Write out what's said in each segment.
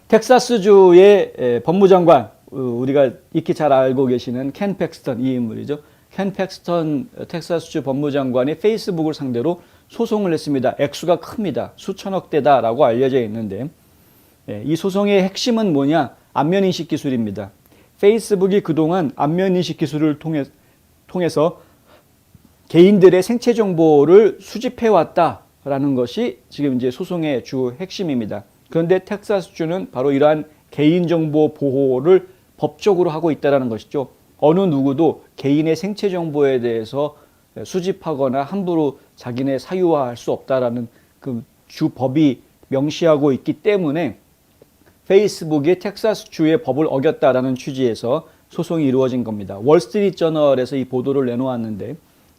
텍사스주의 법무장관, 우리가 익히 잘 알고 계시는 켄 팩스턴 이 인물이죠. 켄 팩스턴 텍사스주 법무장관이 페이스북을 상대로 소송을 했습니다. 액수가 큽니다. 수천억 대다라고 알려져 있는데 이 소송의 핵심은 뭐냐? 안면인식 기술입니다. 페이스북이 그동안 안면인식 기술을 통해서 개인들의 생체 정보를 수집해 왔다라는 것이 지금 이제 소송의 주 핵심입니다. 그런데 텍사스주는 바로 이러한 개인정보 보호를 법적으로 하고 있다는 것이죠. 어느 누구도 개인의 생체 정보에 대해서 수집하거나 함부로 자기네 사유화할 수 없다라는 그 주 법이 명시하고 있기 때문에 페이스북이 텍사스주의 법을 어겼다라는 취지에서 소송이 이루어진 겁니다. 월스트리트저널에서 이 보도를 내놓았는데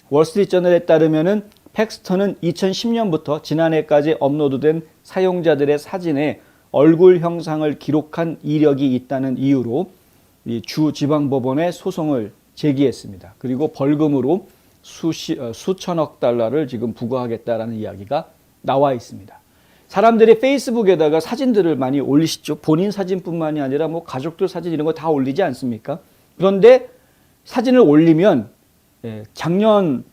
월스트리트저널에 따르면은 팩스턴은 2010년부터 지난해까지 업로드된 사용자들의 사진에 얼굴 형상을 기록한 이력이 있다는 이유로 이 주 지방법원에 소송을 제기했습니다. 그리고 벌금으로 수천억 달러를 지금 부과하겠다라는 이야기가 나와 있습니다. 사람들이 페이스북에다가 사진들을 많이 올리시죠. 본인 사진뿐만이 아니라 뭐 가족들 사진 이런 거 다 올리지 않습니까? 그런데 사진을 올리면 작년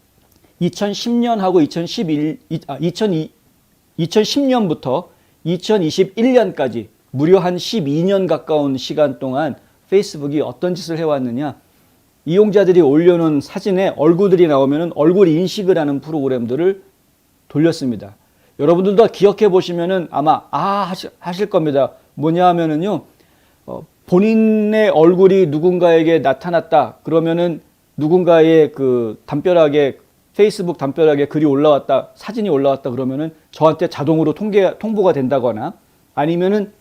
2010년하고 2010년부터 2021년까지 무려 한 12년 가까운 시간 동안 페이스북이 어떤 짓을 해왔느냐. 이용자들이 올려놓은 사진에 얼굴들이 나오면 얼굴 인식을 하는 프로그램들을 돌렸습니다. 여러분들도 기억해 보시면은 아마 하실 겁니다. 뭐냐 하면은요, 본인의 얼굴이 누군가에게 나타났다. 그러면은 누군가의 그 담벼락에 페이스북 담벼락에 글이 올라왔다, 사진이 올라왔다 그러면은 저한테 자동으로 통보가 된다거나 아니면은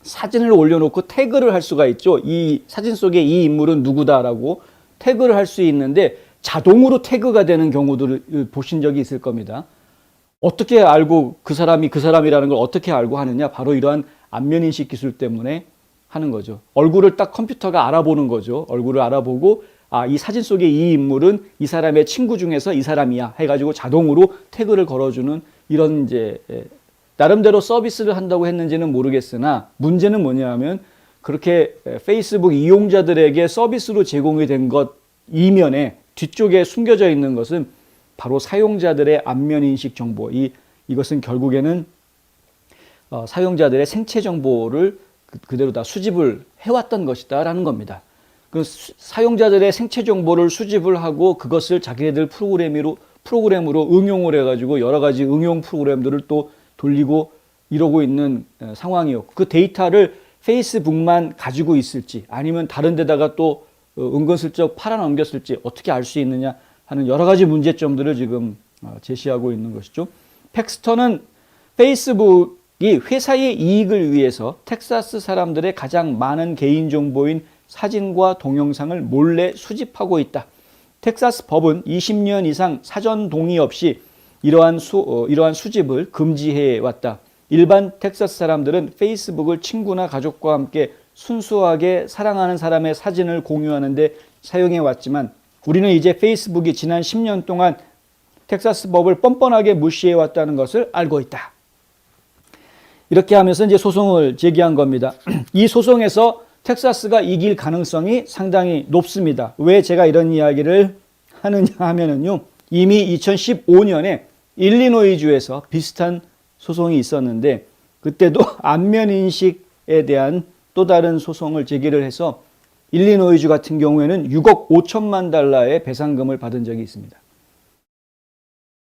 사진을 올려놓고 태그를 할 수가 있죠. 이 사진 속에 이 인물은 누구다라고 태그를 할 수 있는데 자동으로 태그가 되는 경우들을 보신 적이 있을 겁니다. 어떻게 알고 그 사람이 그 사람이라는 걸 어떻게 알고 하느냐? 바로 이러한 안면인식 기술 때문에 하는 거죠. 얼굴을 딱 컴퓨터가 알아보는 거죠. 얼굴을 알아보고 이 사진 속에 이 인물은 이 사람의 친구 중에서 이 사람이야 해가지고 자동으로 태그를 걸어주는 이런 이제 나름대로 서비스를 한다고 했는지는 모르겠으나 문제는 뭐냐면 그렇게 페이스북 이용자들에게 서비스로 제공이 된 것 이면에 뒤쪽에 숨겨져 있는 것은 바로 사용자들의 안면인식 정보. 이것은 결국에는 사용자들의 생체 정보를 그대로 다 수집을 해왔던 것이다라는 겁니다. 그 사용자들의 생체 정보를 수집을 하고 그것을 자기네들 프로그램으로 응용을 해가지고 여러 가지 응용 프로그램들을 또 돌리고 이러고 있는 상황이었고 그 데이터를 페이스북만 가지고 있을지 아니면 다른 데다가 또 은근슬쩍 팔아넘겼을지 어떻게 알 수 있느냐 하는 여러 가지 문제점들을 지금 제시하고 있는 것이죠. 팩스턴은 페이스북이 회사의 이익을 위해서 텍사스 사람들의 가장 많은 개인정보인 사진과 동영상을 몰래 수집하고 있다. 텍사스 법은 20년 이상 사전 동의 없이 이러한 수집을 금지해 왔다. 일반 텍사스 사람들은 페이스북을 친구나 가족과 함께 순수하게 사랑하는 사람의 사진을 공유하는데 사용해 왔지만 우리는 이제 페이스북이 지난 10년 동안 텍사스 법을 뻔뻔하게 무시해 왔다는 것을 알고 있다. 이렇게 하면서 이제 소송을 제기한 겁니다. 이 소송에서 텍사스가 이길 가능성이 상당히 높습니다. 왜 제가 이런 이야기를 하느냐 하면은요. 이미 2015년에 일리노이주에서 비슷한 소송이 있었는데 그때도 안면인식에 대한 또 다른 소송을 제기를 해서 일리노이주 같은 경우에는 6억 5천만 달러의 배상금을 받은 적이 있습니다.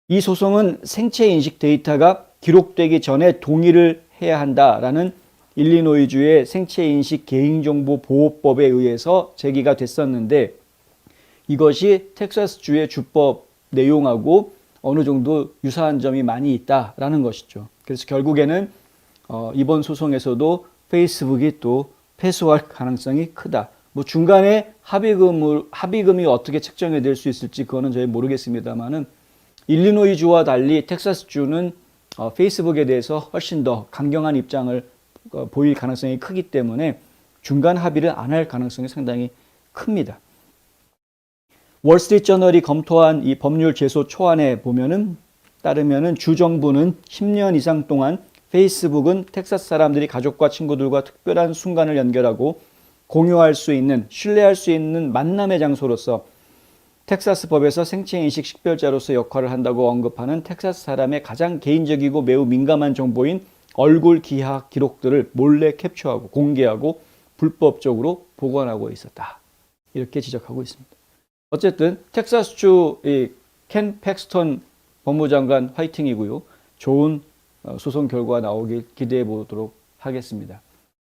이 소송은 생체 인식 데이터가 기록되기 전에 동의를 해야 한다라는 일리노이주의 생체 인식 개인정보 보호법에 의해서 제기가 됐었는데 이것이 텍사스주의 주법 내용하고 어느 정도 유사한 점이 많이 있다라는 것이죠. 그래서 결국에는 이번 소송에서도 페이스북이 또 패소할 가능성이 크다. 뭐 중간에 합의금이 어떻게 책정이 될 수 있을지 그거는 저희 모르겠습니다만은 일리노이주와 달리 텍사스주는 페이스북에 대해서 훨씬 더 강경한 입장을 보일 가능성이 크기 때문에 중간 합의를 안 할 가능성이 상당히 큽니다. 월스트리트저널이 검토한 이 법률 제소 초안에 보면은 따르면은 주 정부는 10년 이상 동안 페이스북은 텍사스 사람들이 가족과 친구들과 특별한 순간을 연결하고 공유할 수 있는, 신뢰할 수 있는 만남의 장소로서 텍사스 법에서 생체인식 식별자로서 역할을 한다고 언급하는 텍사스 사람의 가장 개인적이고 매우 민감한 정보인 얼굴 기하 기록들을 몰래 캡처하고 공개하고 불법적으로 보관하고 있었다. 이렇게 지적하고 있습니다. 어쨌든 텍사스주 켄 팩스턴 법무장관 화이팅이고요. 좋은 소송 결과 나오길 기대해 보도록 하겠습니다.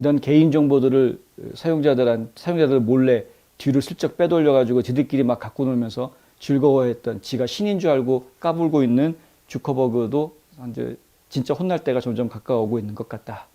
이런 개인 정보들을 사용자들 몰래 뒤로 슬쩍 빼돌려가지고 지들끼리 막 갖고 놀면서 즐거워했던, 지가 신인 줄 알고 까불고 있는 주커버그도 이제 진짜 혼날 때가 점점 가까워오고 있는 것 같다.